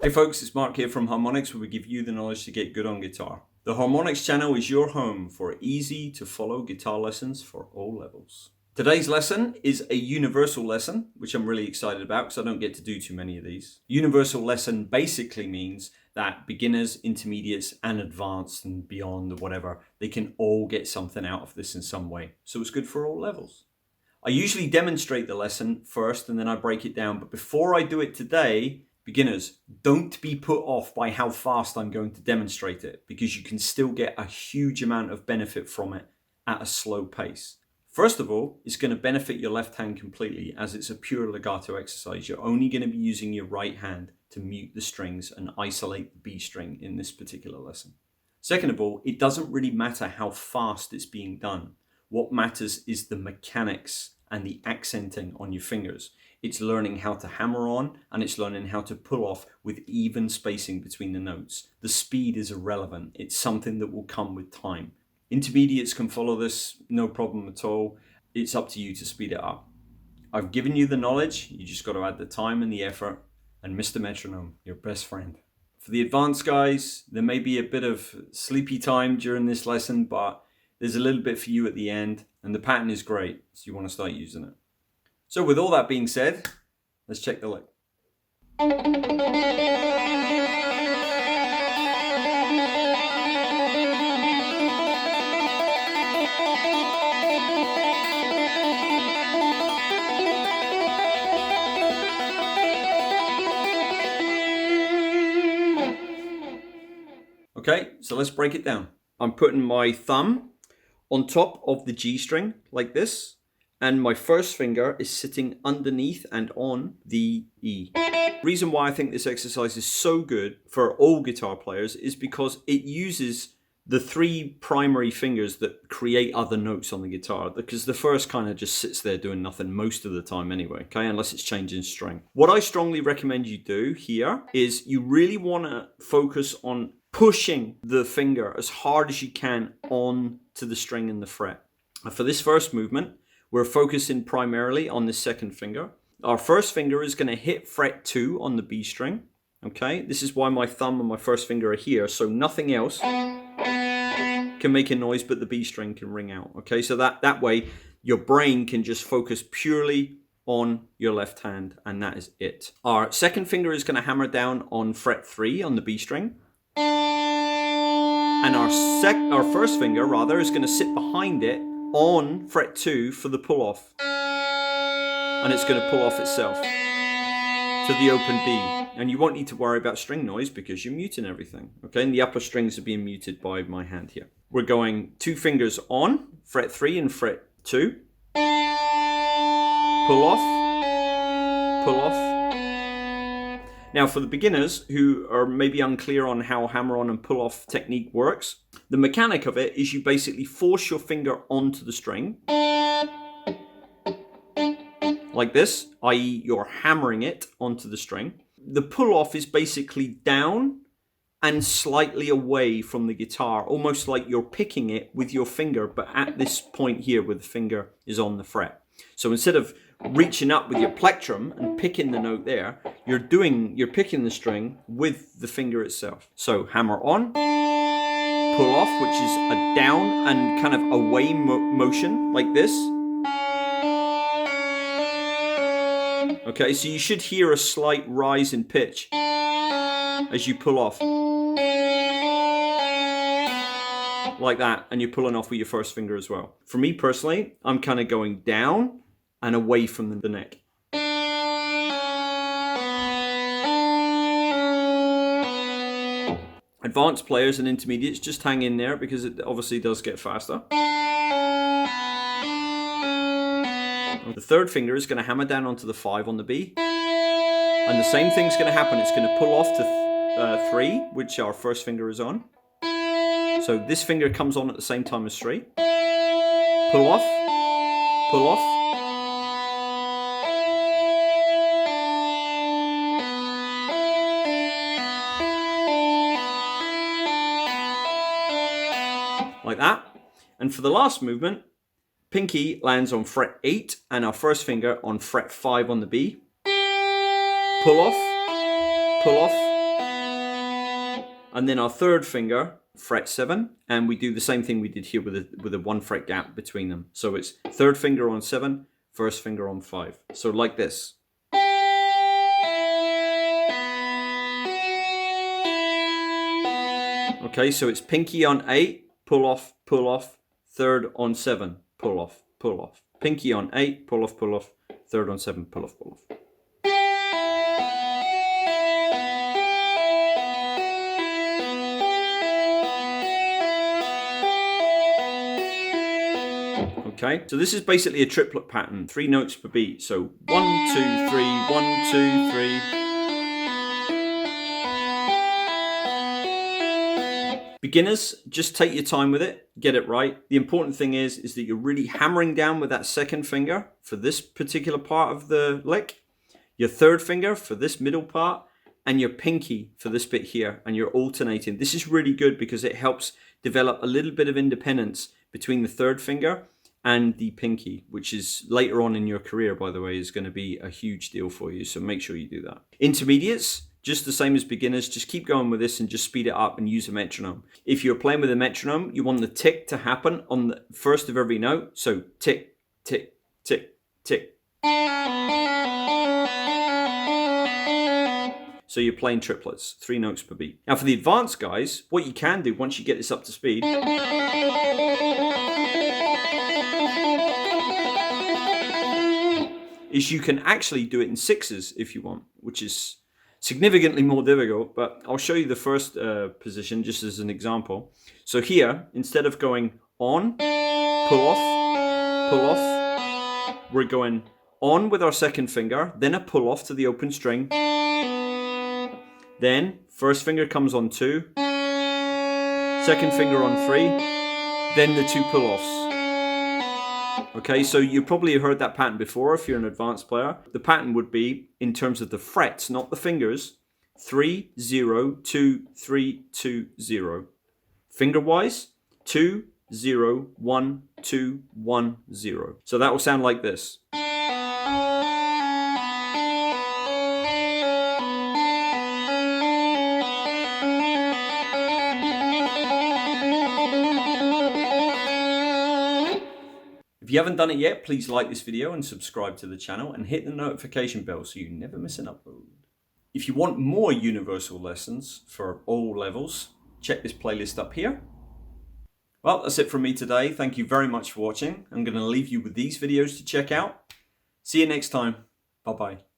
Hey folks, it's Mark here from Harmonics, where we give you the knowledge to get good on guitar. The Harmonics channel is your home for easy to follow guitar lessons for all levels. Today's lesson is a universal lesson, which I'm really excited about because I don't get to do too many of these. Universal lesson basically means that beginners, intermediates, and advanced and beyond or whatever, they can all get something out of this in some way. So it's good for all levels. I usually demonstrate the lesson first and then I break it down. But before I do it today, beginners, don't be put off by how fast I'm going to demonstrate it, because you can still get a huge amount of benefit from it at a slow pace. First of all, it's going to benefit your left hand completely as it's a pure legato exercise. You're only going to be using your right hand to mute the strings and isolate the B string in this particular lesson. Second of all, it doesn't really matter how fast it's being done. What matters is the mechanics and the accenting on your fingers. It's learning how to hammer on and it's learning how to pull off with even spacing between the notes. The speed is irrelevant. It's something that will come with time. Intermediates can follow this, no problem at all. It's up to you to speed it up. I've given you the knowledge. You just got to add the time and the effort. And Mr. Metronome, your best friend. For the advanced guys, there may be a bit of sleepy time during this lesson, but there's a little bit for you at the end. And the pattern is great, so you want to start using it. So with all that being said, let's check the lick. Okay, so let's break it down. I'm putting my thumb on top of the G string like this. And my first finger is sitting underneath and on the E. The reason why I think this exercise is so good for all guitar players is because it uses the three primary fingers that create other notes on the guitar, because the first kind of just sits there doing nothing most of the time anyway, okay, unless it's changing string. What I strongly recommend you do here is you really want to focus on pushing the finger as hard as you can on to the string and the fret. And for this first movement, we're focusing primarily on the second finger. Our first finger is going to hit fret 2 on the B string. Okay, this is why my thumb and my first finger are here, so nothing else can make a noise but the B string can ring out. Okay, so that way your brain can just focus purely on your left hand, and that is it. Our second finger is going to hammer down on fret 3 on the B string. And our first finger rather is going to sit behind it on fret 2 for the pull off, and it's going to pull off itself to the open B, and you won't need to worry about string noise because you're muting everything, okay? And the upper strings are being muted by my hand here. We're going 2 fingers on fret 3 and fret 2, pull off, pull off. Now for the beginners who are maybe unclear on how hammer-on and pull-off technique works, the mechanic of it is you basically force your finger onto the string, like this, i.e. you're hammering it onto the string. The pull-off is basically down and slightly away from the guitar, almost like you're picking it with your finger, but at this point here where the finger is on the fret. So instead of reaching up with your plectrum and picking the note there, you're picking the string with the finger itself. So hammer on, pull off, which is a down and kind of away motion like this. Okay, so you should hear a slight rise in pitch as you pull off. Like that, and you're pulling off with your first finger as well. For me personally, I'm kind of going down and away from the neck. Advanced players and intermediates, just hang in there because it obviously does get faster. The third finger is going to hammer down onto the 5 on the B. And the same thing's going to happen. It's going to pull off to 3, which our first finger is on. So this finger comes on at the same time as 3. Pull off, pull off. Like that. And for the last movement, pinky lands on fret 8 and our first finger on fret 5 on the B. Pull off, pull off, And then our third finger, fret 7, and we do the same thing we did here with a 1 fret gap between them. So it's third finger on 7, first finger on 5. So like this. Okay, so it's pinky on 8, pull off, third on 7, pull off, pull off. Pinky on 8, pull off, third on 7, pull off, pull off. Okay, so this is basically a triplet pattern, 3 notes per beat. So 1, 2, 3, 1, 2, 3. Beginners, just take your time with it, get it right. The important thing is that you're really hammering down with that second finger for this particular part of the lick, your third finger for this middle part, and your pinky for this bit here, and you're alternating. This is really good because it helps develop a little bit of independence between the third finger and the pinky, which is later on in your career, by the way, is going to be a huge deal for you. So make sure you do that. Intermediates, just the same as beginners, just keep going with this and just speed it up and use a metronome. If you're playing with a metronome, you want the tick to happen on the first of every note. So tick, tick, tick, tick. So you're playing triplets, 3 notes per beat. Now for the advanced guys, what you can do once you get this up to speed is you can actually do it in 6s if you want, which is significantly more difficult, but I'll show you the first position just as an example. So here, instead of going on, pull off, we're going on with our second finger, then a pull off to the open string, then first finger comes on 2, second finger on 3, then the 2 pull offs. Okay, so you probably heard that pattern before if you're an advanced player. The pattern would be, in terms of the frets, not the fingers, 3, 0, 2, 3, 2, 0. Finger-wise, 2, 0, 1, 2, 1, 0. So that will sound like this. If you haven't done it yet, please like this video and subscribe to the channel and hit the notification bell so you never miss an upload. If you want more universal lessons for all levels, check this playlist up here. Well, that's it from me today. Thank you very much for watching. I'm going to leave you with these videos to check out. See you next time. Bye-bye.